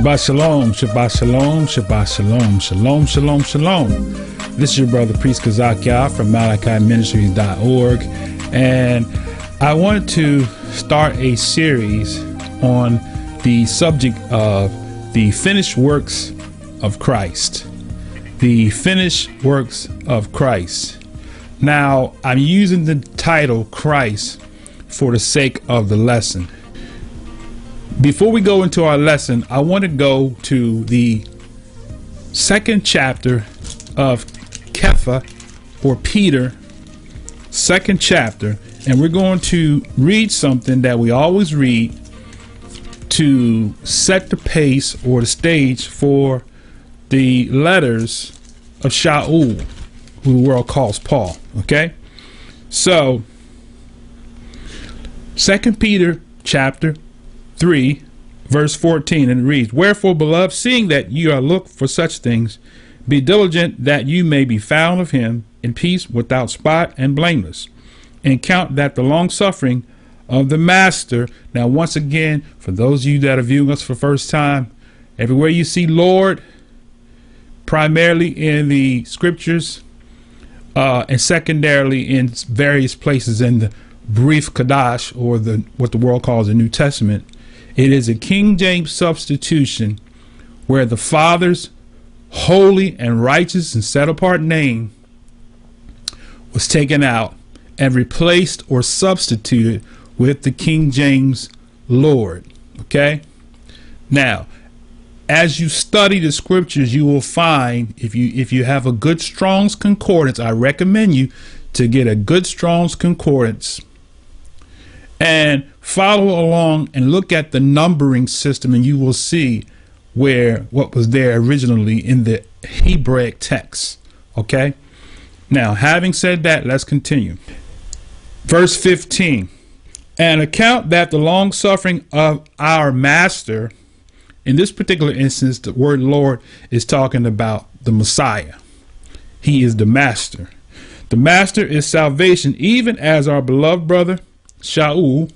Shabbat shalom, Shabbat shalom, Shabbat shalom, shalom, shalom, shalom. This is your brother, Priest Kazakia from MalachiMinistries.org, and I wanted to start a series on the subject of the finished works of Christ. The finished works of Christ. Now, I'm using the title Christ for the sake of the lesson. Before we go into our lesson, I want to go to the second chapter of Kepha, or Peter, second chapter, and we're going to read something that we always read to set the pace or the stage for the letters of SHAUL, who the world calls Paul. Okay, so 2 Peter chapter 3 verse 14, and it reads, "Wherefore, beloved, seeing that you are looked for such things, be diligent that you may be found of him in peace, without spot and blameless, and count that the long suffering of the master." Now, once again, for those of you that are viewing us for the first time, everywhere you see Lord, primarily in the scriptures, and secondarily in various places in the brief Kadash, or what the world calls the New Testament, it is a King James substitution where the Father's holy and righteous and set apart name was taken out and replaced or substituted with the King James Lord. Okay? Now, as you study the scriptures, you will find, if you have a good Strong's Concordance, I recommend you to get a good Strong's Concordance and follow along and look at the numbering system, and you will see what was there originally in the Hebraic text. Okay? Now, having said that, let's continue. Verse 15, "And account that the long suffering of our master," in this particular instance, the word Lord is talking about the Messiah. He is the master. The master is salvation, even as our beloved brother SHAUL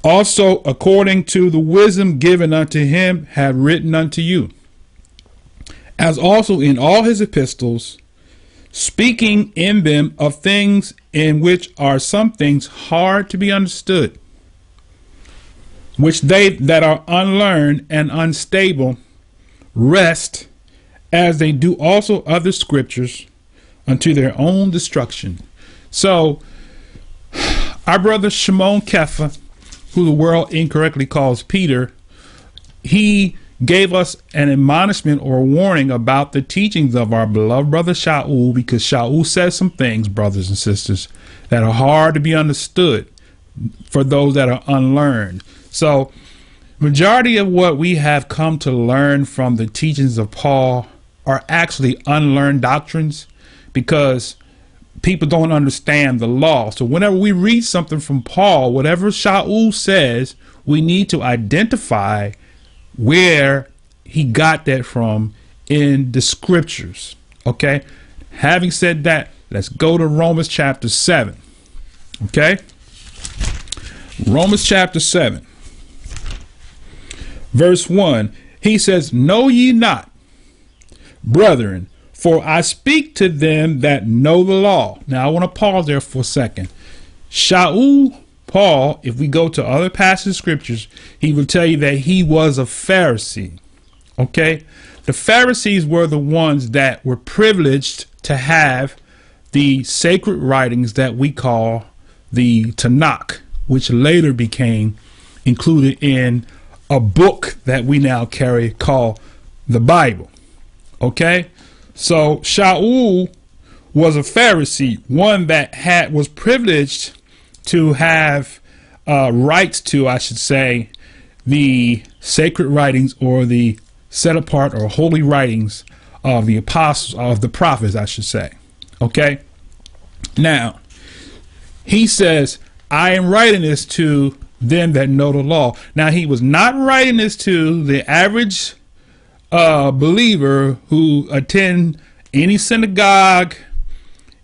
also, according to the wisdom given unto him, have written unto you, as also in all his epistles, speaking in them of things in which are some things hard to be understood, which they that are unlearned and unstable rest, as they do also other scriptures, unto their own destruction. So, our brother Shimon Kepha, who the world incorrectly calls Peter, he gave us an admonishment or warning about the teachings of our beloved brother SHAUL, because SHAUL says some things, brothers and sisters, that are hard to be understood for those that are unlearned. So, majority of what we have come to learn from the teachings of Paul are actually unlearned doctrines, because people don't understand the law. So whenever we read something from Paul, whatever SHAUL says, we need to identify where he got that from in the scriptures. Okay? Having said that, let's go to Romans chapter 7. Okay? Romans chapter 7. Verse 1. He says, "Know ye not, brethren, for I speak to them that know the law." Now, I want to pause there for a second. SHAUL, Paul, if we go to other passages of scriptures, he will tell you that he was a Pharisee. Okay? The Pharisees were the ones that were privileged to have the sacred writings that we call the Tanakh, which later became included in a book that we now carry called the Bible. Okay? So SHAUL was a Pharisee, one that was privileged to have rights to, I should say, the sacred writings, or the set apart or holy writings of the apostles, of the prophets, I should say. Okay. Now, he says, "I am writing this to them that know the law." Now, he was not writing this to the average believer who attend any synagogue,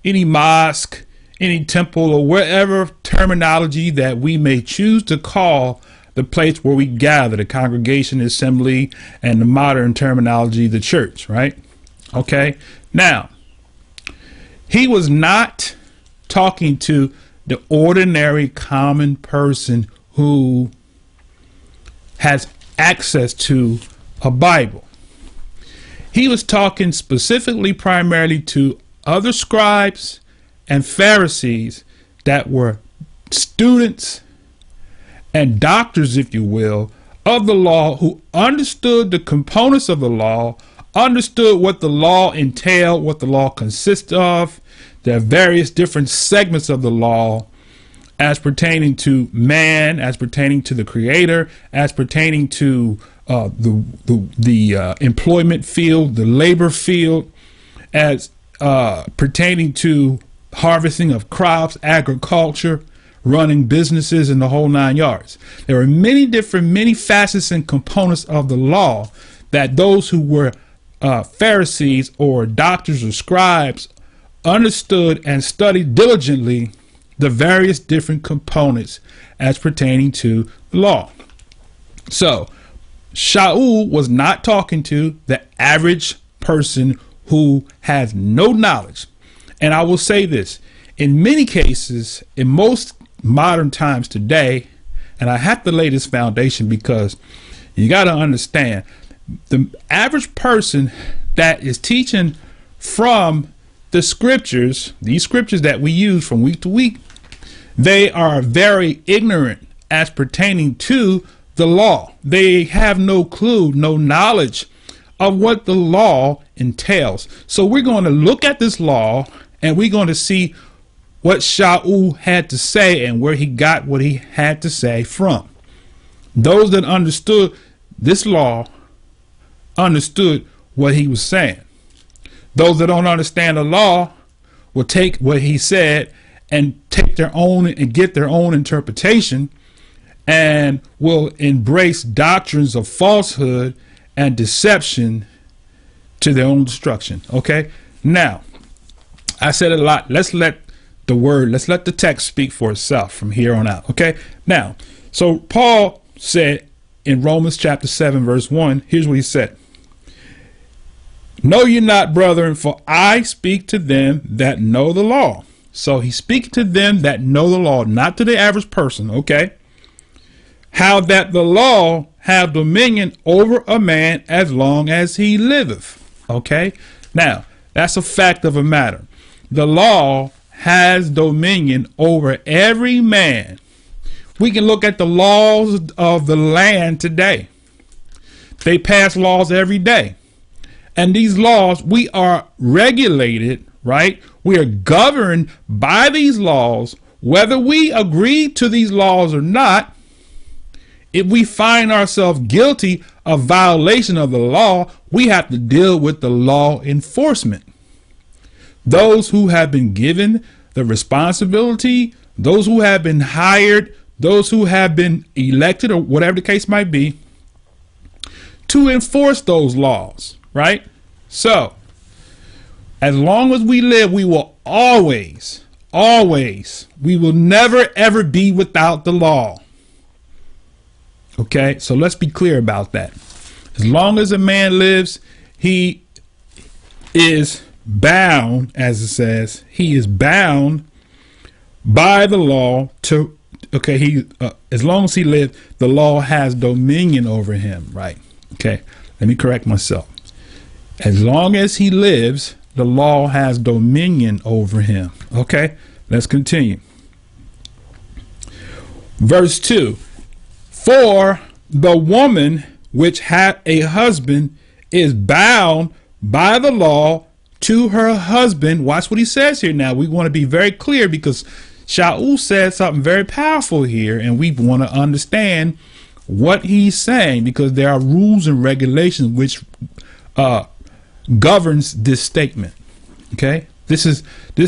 any mosque, any temple, or whatever terminology that we may choose to call the place where we gather, the congregation, the assembly, and the modern terminology, the church, right? Okay. Now, he was not talking to the ordinary common person who has access to a Bible. He was talking specifically primarily to other scribes and Pharisees that were students and doctors, if you will, of the law, who understood the components of the law, understood what the law entailed, what the law consists of, the various different segments of the law as pertaining to man, as pertaining to the creator, as pertaining to the employment field, the labor field, as pertaining to harvesting of crops, agriculture, running businesses, and the whole 9 yards. There are many facets and components of the law that those who were Pharisees or doctors or scribes understood and studied diligently the various different components as pertaining to the law. So Shaul was not talking to the average person who has no knowledge. And I will say this, in many cases, in most modern times today, and I have to lay this foundation because you got to understand, the average person that is teaching from the scriptures, these scriptures that we use from week to week, they are very ignorant as pertaining to the law. They have no clue, no knowledge of what the law entails. So we're going to look at this law and we're going to see what Shaul had to say and where he got what he had to say from. Those that understood this law understood what he was saying. Those that don't understand the law will take what he said and take their own and get their own interpretation and will embrace doctrines of falsehood and deception to their own destruction. Okay. Now, I said a lot. Let's let the text speak for itself from here on out. Okay. Now, so Paul said in Romans chapter 7, verse 1, here's what he said. Know ye not, brethren, for I speak to them that know the law. So he speaks to them that know the law, not to the average person. Okay. How that the law have dominion over a man as long as he liveth. Okay. Now, that's a fact of a matter. The law has dominion over every man. We can look at the laws of the land today. They pass laws every day. And these laws, we are regulated, right? We are governed by these laws, whether we agree to these laws or not. If we find ourselves guilty of violation of the law, we have to deal with the law enforcement. Those who have been given the responsibility, those who have been hired, those who have been elected, or whatever the case might be, to enforce those laws, right? So, as long as we live, we will always, we will never, ever be without the law. Okay, so let's be clear about that. As long as a man lives, he is bound, as it says, he is bound by the law to, okay, as long as he lives, the law has dominion over him, right? Okay, let me correct myself. As long as he lives, the law has dominion over him. Okay, let's continue. Verse 2. For the woman which hath a husband is bound by the law to her husband. Watch what he says here now. We want to be very clear because Shaul said something very powerful here, and we want to understand what he's saying because there are rules and regulations which governs this statement. Okay, this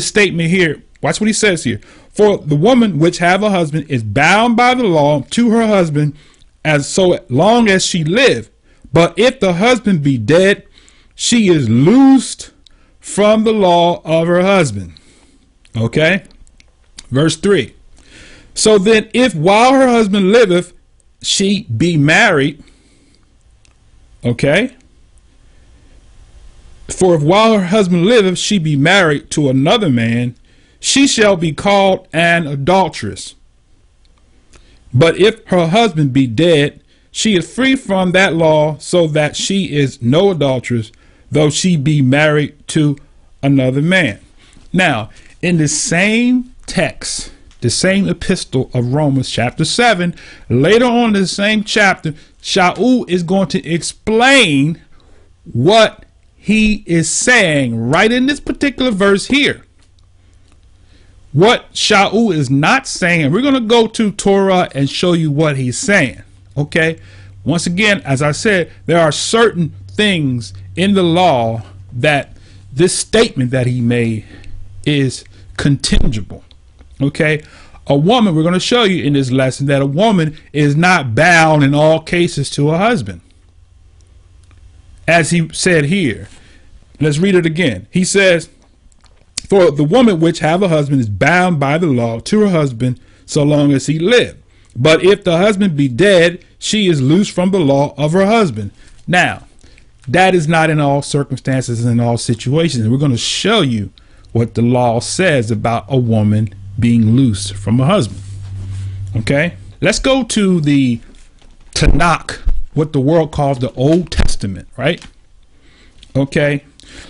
statement here. Watch what he says here. For the woman which have a husband is bound by the law to her husband as so long as she live. But if the husband be dead, she is loosed from the law of her husband. Okay. Verse 3. So then if while her husband liveth, she be married, okay, for if while her husband liveth she be married to another man, she shall be called an adulteress. But if her husband be dead, she is free from that law, so that she is no adulteress, though she be married to another man. Now, in the same text, the same epistle of Romans chapter 7, later on in the same chapter, Shaul is going to explain what he is saying right in this particular verse here. What Shaul is not saying, and we're going to go to Torah and show you what he's saying. Okay. Once again, as I said, there are certain things in the law that this statement that he made is contingent. Okay. A woman, we're going to show you in this lesson that a woman is not bound in all cases to her husband. As he said here, let's read it again. He says, for the woman which have a husband is bound by the law to her husband so long as he live. But if the husband be dead, she is loose from the law of her husband. Now, that is not in all circumstances and in all situations. We're going to show you what the law says about a woman being loose from a husband. Okay, let's go to the Tanakh, what the world calls the Old Testament, right? Okay,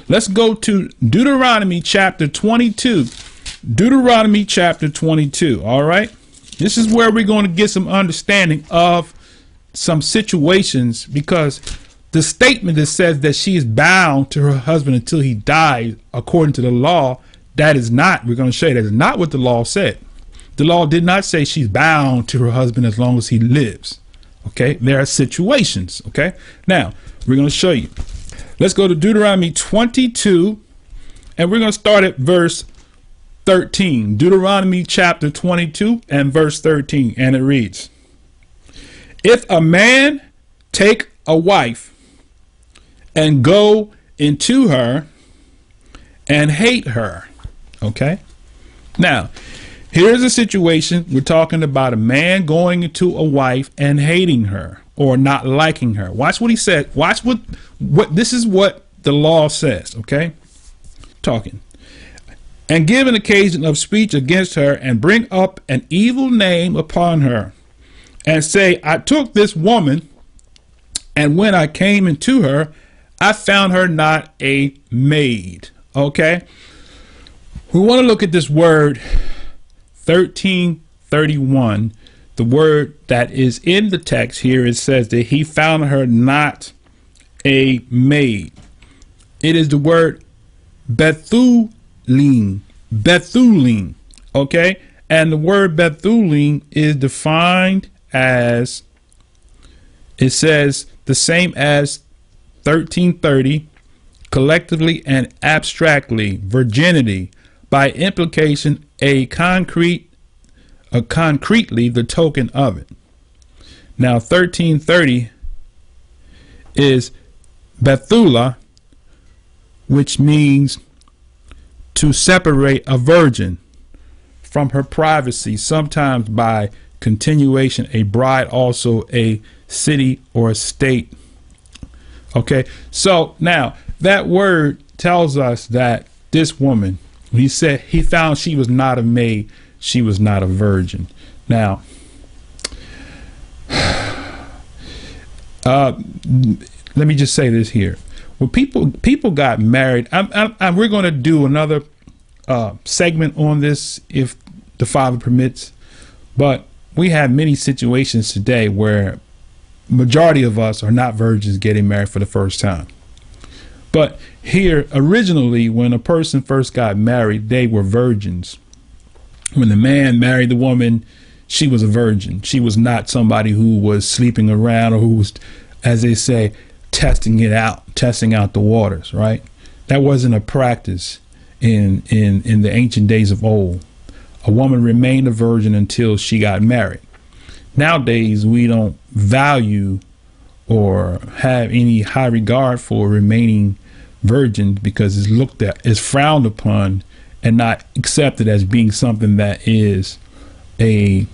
let's go to Deuteronomy chapter 22. Deuteronomy chapter 22. All right, this is where we're going to get some understanding of some situations, because the statement that says that she is bound to her husband until he dies, according to the law, that is not, we're going to show you, that is not what the law said. The law did not say she's bound to her husband as long as he lives. Okay, there are situations. Okay, now we're going to show you. Let's go to Deuteronomy 22, and we're going to start at verse 13. Deuteronomy chapter 22 and verse 13, and it reads, if a man take a wife and go into her and hate her. Okay. Now, here's a situation. We're talking about a man going into a wife and hating her or not liking her. Watch what he said. Watch what this is what the law says. Okay. Talking. And give an occasion of speech against her and bring up an evil name upon her and say, I took this woman, and when I came into her, I found her not a maid. Okay. We want to look at this word 1331. The word that is in the text here, it says that he found her not a maid. It is the word Bethulim. Bethulim. Okay. And the word Bethulim is defined as, it says, the same as 1330, collectively and abstractly, virginity, by implication, concretely the token of it. Now 1330 is Bethula, which means to separate a virgin from her privacy, sometimes by continuation, a bride, also a city or a state. Okay, so now that word tells us that this woman, he said he found she was not a maid, she was not a virgin. Now, let me just say this here. When people got married, we're going to do another segment on this if the Father permits, but we have many situations today where majority of us are not virgins getting married for the first time. But here, originally, when a person first got married, they were virgins. When the man married the woman, she was a virgin. She was not somebody who was sleeping around or who was, as they say, testing out the waters, right? That wasn't a practice in the ancient days of old. A woman remained a virgin until she got married. Nowadays, we don't value or have any high regard for remaining virgins because it's looked at, is frowned upon, and not accepted as being something that is a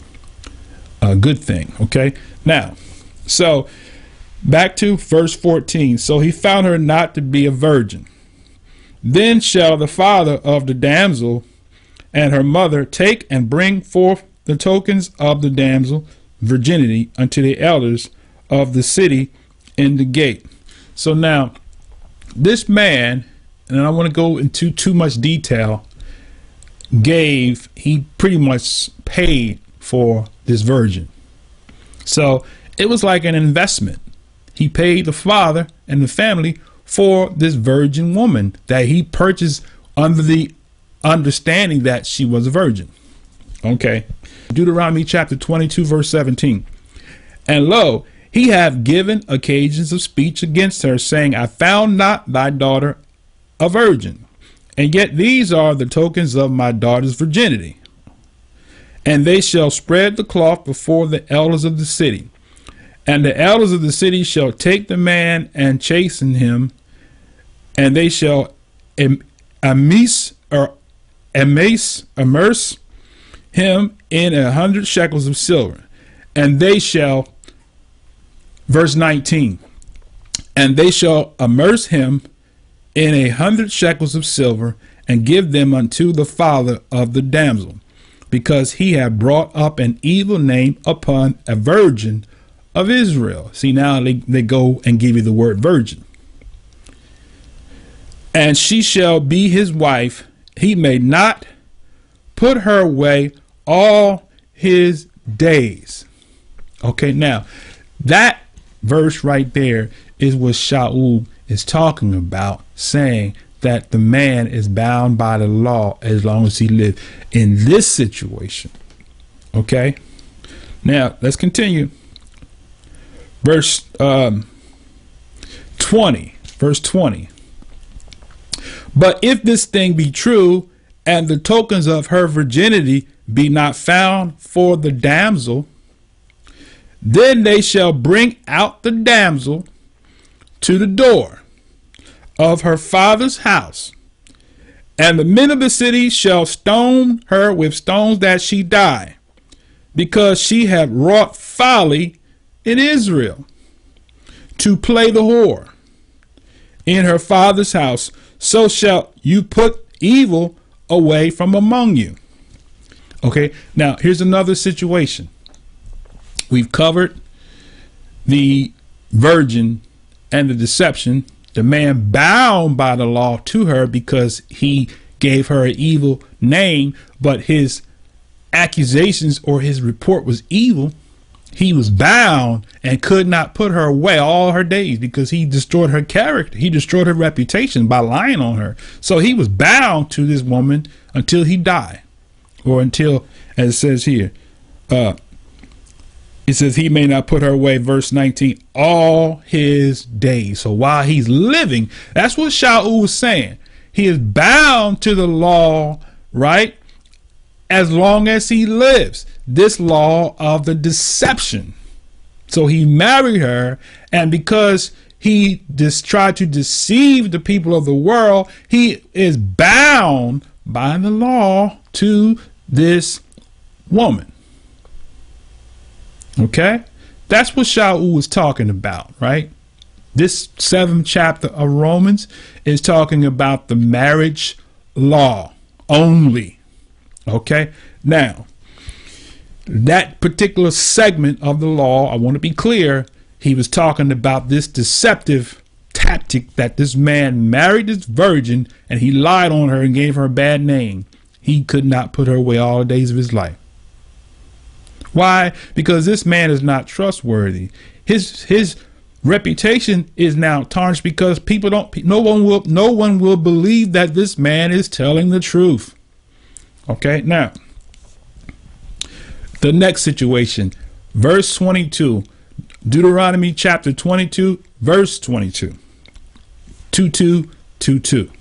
a good thing. Okay. Now, so back to verse 14. So he found her not to be a virgin. Then shall the father of the damsel and her mother take and bring forth the tokens of the damsel virginity unto the elders of the city in the gate. So now this man, and I don't want to go into too much detail, he pretty much paid for this virgin. So it was like an investment. He paid the father and the family for this virgin woman that he purchased under the understanding that she was a virgin. Okay. Deuteronomy chapter 22 verse 17. And lo, he hath given occasions of speech against her, saying, I found not thy daughter a virgin, and yet these are the tokens of my daughter's virginity. And they shall spread the cloth before the elders of the city, and the elders of the city shall take the man and chasten him, and they shall immerse him in 100 shekels of silver, and they shall, verse 19, and they shall immerse him in 100 shekels of silver, and give them unto the father of the damsel, because he had brought up an evil name upon a virgin of Israel. See, now they go and give you the word virgin. And she shall be his wife. He may not put her away all his days. Okay, now that verse right there is what Shaul is talking about, saying that the man is bound by the law as long as he lives in this situation. Okay, now let's continue. Verse 20. But if this thing be true, and the tokens of her virginity be not found for the damsel, then they shall bring out the damsel to the door of her father's house, and the men of the city shall stone her with stones that she die, because she hath wrought folly in Israel, to play the whore in her father's house. So shall you put evil away from among you. Okay, now here's another situation. We've covered the virgin and the deception, the man bound by the law to her because he gave her an evil name, but his accusations or his report was evil. He was bound and could not put her away all her days because he destroyed her character. He destroyed her reputation by lying on her. So he was bound to this woman until he died, or until, as it says here, it says he may not put her away, verse 19, all his days. So while he's living, that's what Shaul was saying. He is bound to the law, right? As long as he lives, this law of the deception. So he married her, and because he just tried to deceive the people of the world, he is bound by the law to this woman. Okay, that's what Shaul was talking about, right? This 7th chapter of Romans is talking about the marriage law only. Okay, now that particular segment of the law, I want to be clear, he was talking about this deceptive tactic that this man married this virgin and he lied on her and gave her a bad name. He could not put her away all the days of his life. Why? Because this man is not trustworthy. His reputation is now tarnished because no one will believe that this man is telling the truth. Okay, now the next situation, verse 22, Deuteronomy chapter 22, verse 22, 22.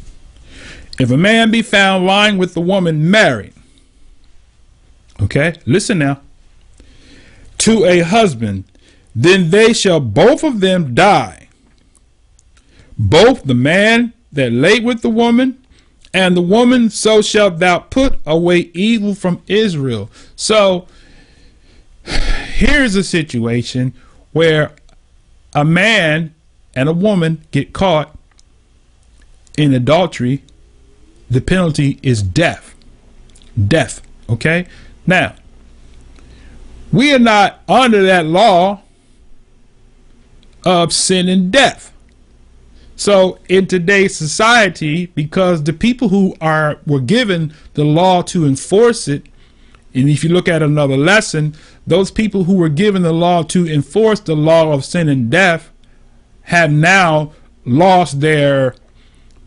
If a man be found lying with a woman married, okay, listen now, to a husband, then they shall both of them die, both the man that lay with the woman and the woman. So shalt thou put away evil from Israel. So here's a situation where a man and a woman get caught in adultery. The penalty is death. Death. Okay? Now, we are not under that law of sin and death. So in today's society, because the people who were given the law to enforce it, and if you look at another lesson, those people who were given the law to enforce the law of sin and death have now lost their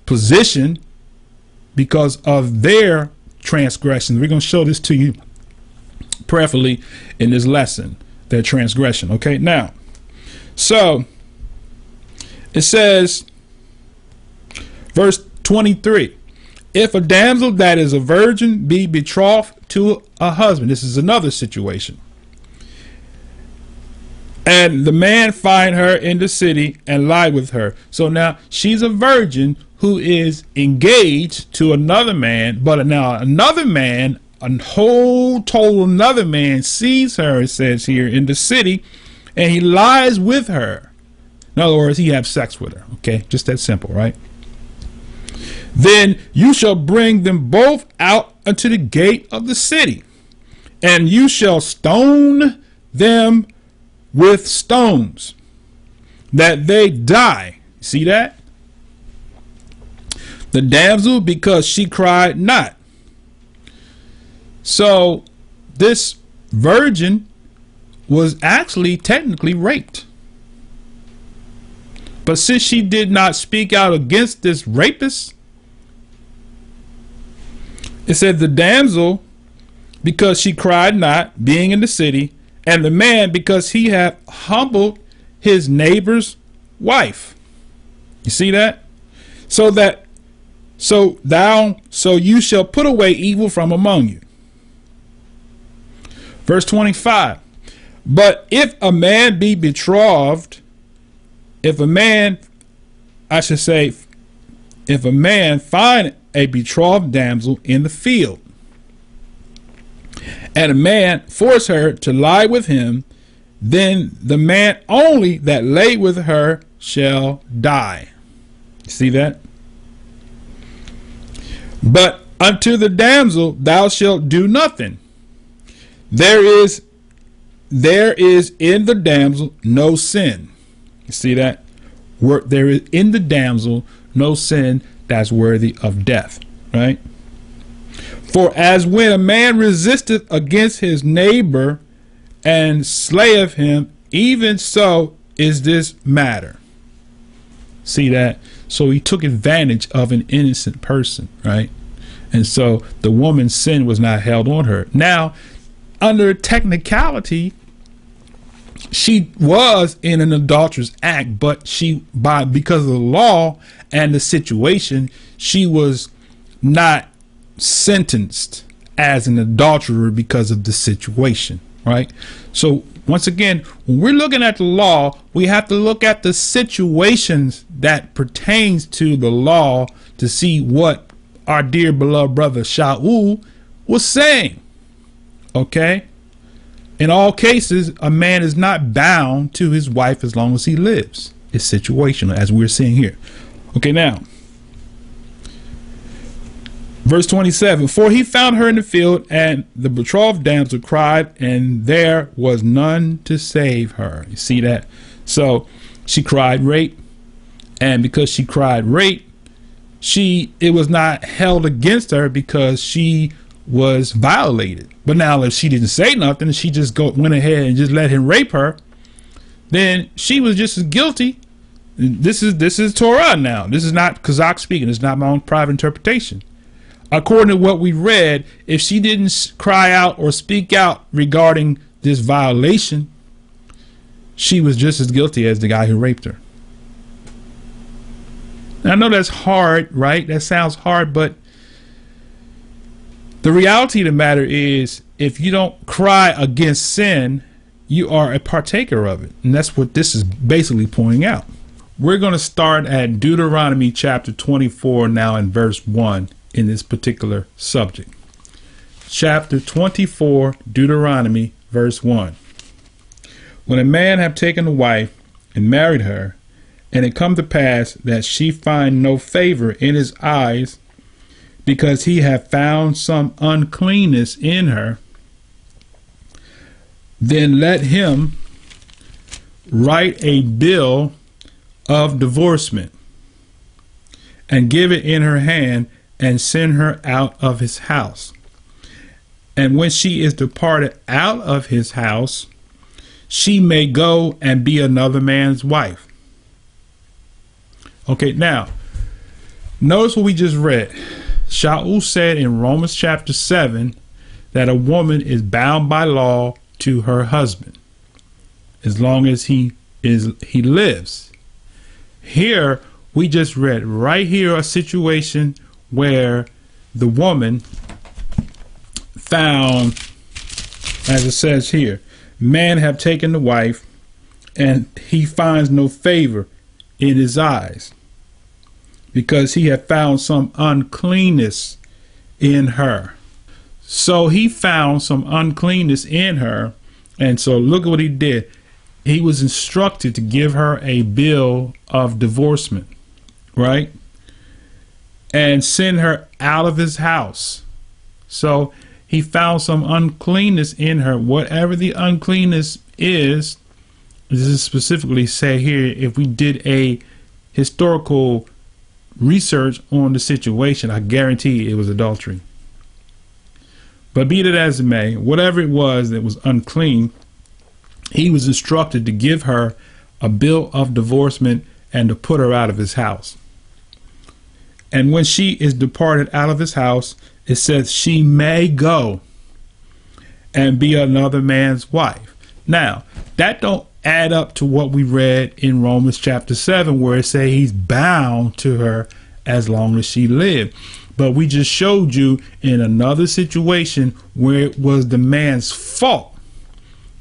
position because of their transgression. We're going to show this to you prayerfully in this lesson, their transgression. Okay, now, so it says, verse 23, if a damsel that is a virgin be betrothed to a husband, this is another situation, and the man find her in the city and lie with her. So now she's a virgin who is engaged to another man, but now another man, another man sees her, it says here, in the city, and he lies with her. In other words, he has sex with her. Okay, just that simple, right? Then you shall bring them both out unto the gate of the city, and you shall stone them with stones, that they die. See that? The damsel, because she cried not. So this virgin was actually technically raped. But since she did not speak out against this rapist, it said the damsel, because she cried not, being in the city, and the man, because he had humbled his neighbor's wife. You see that? So you shall put away evil from among you. Verse 25. But if a man be betrothed, if a man find a betrothed damsel in the field, and a man force her to lie with him, then the man only that lay with her shall die. See that? But unto the damsel thou shalt do nothing. There is in the damsel no sin. You see that? There is in the damsel no sin that's worthy of death, right? For as when a man resisteth against his neighbor and slayeth him, even so is this matter. See that? So he took advantage of an innocent person, right? And so the woman's sin was not held on her. Now, under technicality, she was in an adulterous act, but because of the law and the situation, she was not sentenced as an adulterer because of the situation, right? So once again, when we're looking at the law, we have to look at the situations that pertains to the law to see what our dear beloved brother Shaul was saying. Okay? In all cases, a man is not bound to his wife as long as he lives. It's situational, as we're seeing here. Okay, now, verse 27, for he found her in the field, and the betrothed damsel cried, and there was none to save her. You see that? So she cried rape, and because she cried rape, it was not held against her because she was violated. But now if she didn't say nothing and she just went ahead and just let him rape her, then she was just as guilty. This is Torah now. This is not Kazakh speaking. It's not my own private interpretation. According to what we read, if she didn't cry out or speak out regarding this violation, she was just as guilty as the guy who raped her. Now, I know that's hard, right? That sounds hard, but the reality of the matter is, if you don't cry against sin, you are a partaker of it. And that's what this is basically pointing out. We're going to start at Deuteronomy chapter 24 now in verse 1 in this particular subject. Chapter 24, Deuteronomy, verse 1. When a man have taken a wife and married her, and it come to pass that she find no favor in his eyes, because he have found some uncleanness in her, then let him write a bill of divorcement and give it in her hand and send her out of his house. And when she is departed out of his house, she may go and be another man's wife. Okay, now, notice what we just read. Shaul said in Romans chapter 7 that a woman is bound by law to her husband as long as he lives. Here, we just read right here a situation where the woman found, as it says here, man have taken the wife, and he finds no favor in his eyes, because he had found some uncleanness in her. So he found some uncleanness in her, and so look at what he did. He was instructed to give her a bill of divorcement, right? And send her out of his house. So he found some uncleanness in her. Whatever the uncleanness is, this is specifically say here, if we did a historical research on the situation, I guarantee it was adultery. But be that as it may, whatever it was that was unclean, he was instructed to give her a bill of divorcement and to put her out of his house. And when she is departed out of his house, it says she may go and be another man's wife. Now, that don't add up to what we read in Romans chapter 7, where it say he's bound to her as long as she lived. But we just showed you in another situation where it was the man's fault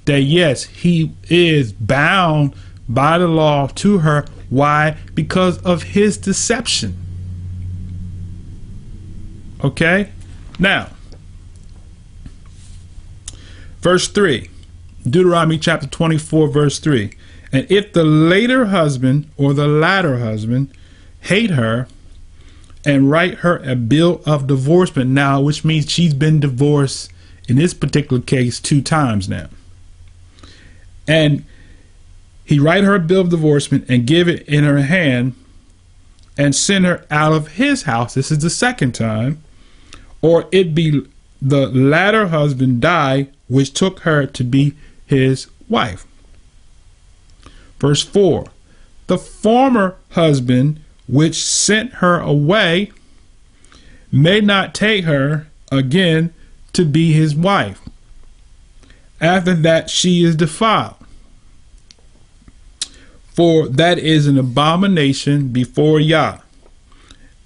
that yes, he is bound by the law to her. Why? Because of his deception. Okay? Now, verse 3, Deuteronomy chapter 24, verse 3. And if the later husband or the latter husband hate her and write her a bill of divorcement now, which means she's been divorced in this particular case 2 times now. And he write her a bill of divorcement and give it in her hand and send her out of his house. This is the 2nd time. Or it be the latter husband die, which took her to be his wife. Verse 4. The former husband which sent her away may not take her again to be his wife, after that she is defiled. For that is an abomination before Yah.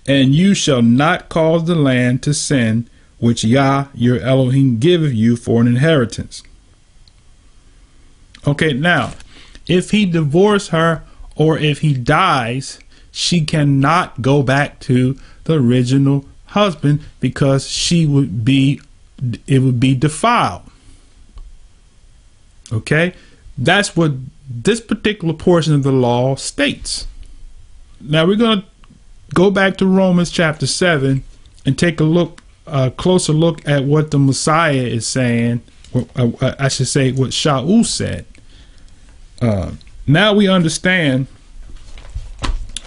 And you shall not cause the land to sin, which Yah your Elohim giveth you for an inheritance. Okay, now, if he divorced her or if he dies, she cannot go back to the original husband because it would be defiled. Okay, that's what this particular portion of the law states. Now we're going to go back to Romans chapter 7 and take a closer look at what the Messiah is saying. I should say what Shaul said. Now we understand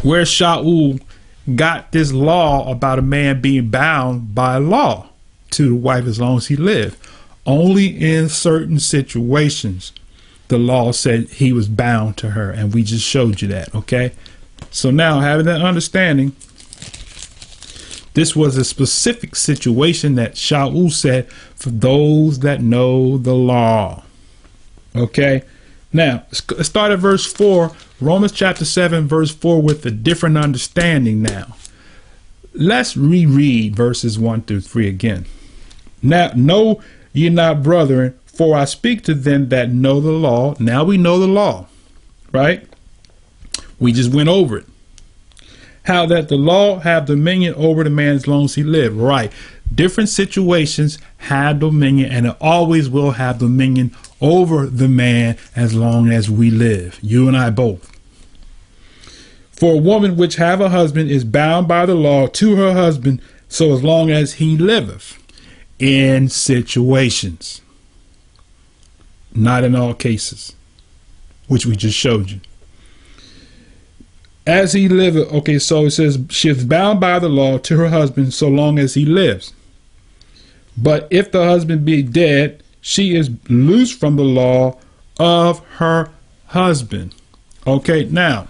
where Shaul got this law about a man being bound by law to the wife as long as he lived. Only in certain situations the law said he was bound to her, and we just showed you that. Okay, so now having that understanding, this was a specific situation that Shaul said for those that know the law. Okay, now let's start at verse 4, Romans chapter 7 verse 4, with a different understanding. Now let's reread verses 1 through 3 again. Now know ye not, brethren, for I speak to them that know the law. Now we know the law, right? We just went over it. How that the law have dominion over the man as long as he lived. Right. Different situations have dominion, and it always will have dominion over the man as long as we live, you and I both. For a woman which have a husband is bound by the law to her husband, so as long as he liveth. In situations, not in all cases, which we just showed you. As he liveth, okay, so it says she is bound by the law to her husband so long as he lives. But if the husband be dead, she is loosed from the law of her husband. Okay, now,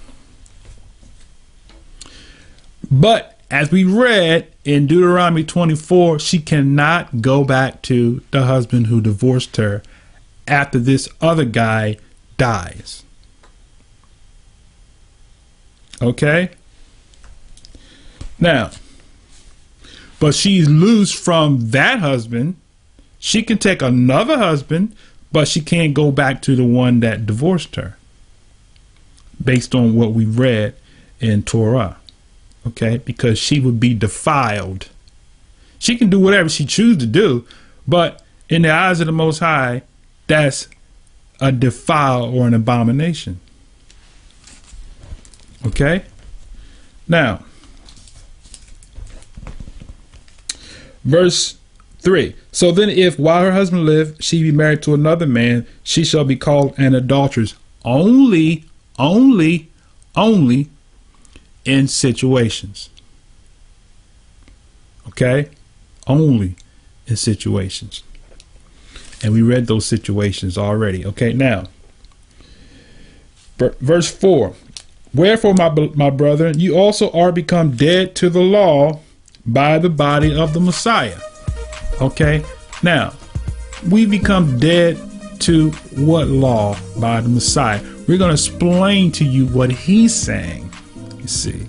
but as we read in Deuteronomy 24, she cannot go back to the husband who divorced her after this other guy dies. Okay? Now, but she's loose from that husband. She can take another husband, but she can't go back to the one that divorced her, based on what we read in Torah. Okay? Because she would be defiled. She can do whatever she chooses to do, but in the eyes of the Most High, that's a defile or an abomination. Okay? Now, verse 3. So then if while her husband lived, she be married to another man, she shall be called an adulteress only in situations. Okay? Only in situations. And we read those situations already. Okay, now, verse 4. Wherefore, my brethren, you also are become dead to the law by the body of the Messiah. Okay, now, we become dead to what law? By the Messiah. We're going to explain to you what he's saying. You see.